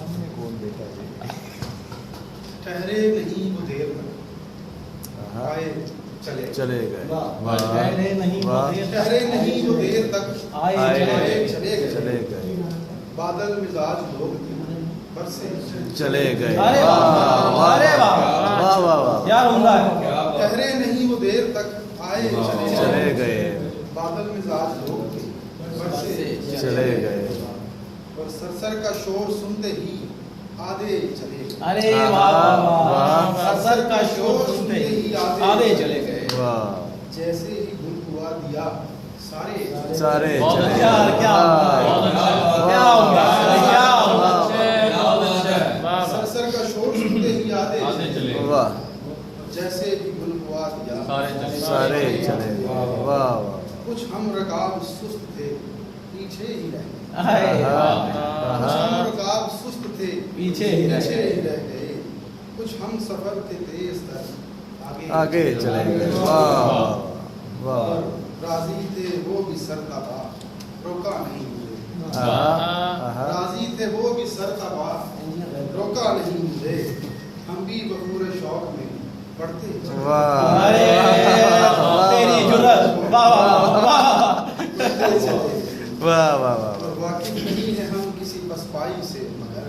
سامنے کون بیٹا جی؟ ٹھہرے نہیں وہ دیر تک آئے چلے گئے ٹھہرے نہیں وہ دیر ٹھہرے نہیں وہ دیر تک آئے چلے گئے بادل مزاج لوگ تھے برسے چلے گئے ارے واہ یار عمدہ ہے. ٹھہرے نہیں وہ دیر تک آئے چلے گئے بادل مزاج لوگ تھے برسے چلے گئے اور سرسر کا شور سنتے ہی آدھے چلے گئے ارے واہ سر کا شور سنتے ہی آدھے چلے گئے. واہ جیسے ہی گل ہوا دیا سارے سارے چلے یار کیا سرسر کا شور سنتے ہی آدھے چلے گئے واہ جیسے ہی گل ہوا دیا سارے چلے گئے واہ کچھ ہم رکاب سست تھے پیچھے ہی رہ گئے کچھ ہم رکاب سست تھے پیچھے ہی رہ گئے کچھ ہم سفر تھے تیز تر آگے چلے گئے واہ واہ راضی تھے وہ بھی سر تبا روکا نہیں مجھے راضی تھے وہ بھی سر تبا روکا نہیں مجھے ہم بھی بخور شوق میں پڑھتے واہ تیری جرأت واہ واہ واہ اور واقف نہیں ہے ہم کسی پسپائی سے مگر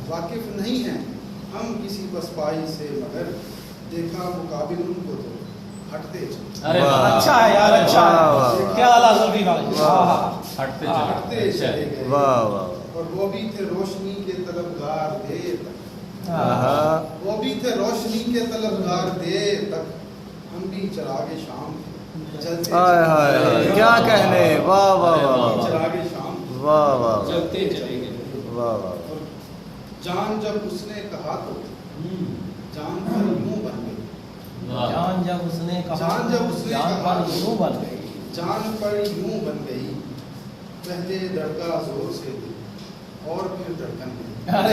واقف نہیں ہے ہم کسی پسپائی سے مگر دیکھا مقابل ان کو تو ہٹتے اچھا ہے یار اچھا ہے کیا اعلیٰ زلفی کا ہٹتے چلے گئے واہ واہ اور وہ بھی تھے روشنی کے طلبگار دیر تک وہ بھی تھے روشنی کے طلبگار دیر تک ہم بھی چراغ شام چلتے ہائے ہائے ہائے کیا کہنے واہ واہ واہ چراغ شام واہ واہ چلتے چلے گئے. واہ واہ جان جب اس نے کہا تو جان پر یوں بن گئی جان جب اس نے کہا جان جب اس نے جان کہا پر یوں بن گئی جان پر یوں بن گئی پہلے دھڑکا زور سے دل اور پھر دھڑکن گئی.